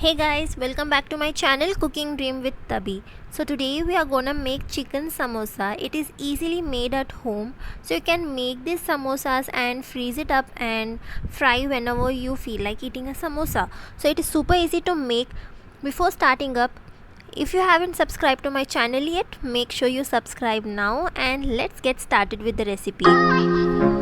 Hey guys, welcome back to my channel Cooking Dream with Tabi. So today we are gonna make chicken samosa. It is easily made at home. So you can make these samosas and freeze it up and fry whenever you feel like eating a samosa. So it is super easy to make. Before starting up, if you haven't subscribed to my channel yet, make sure you subscribe now and let's get started with the recipe.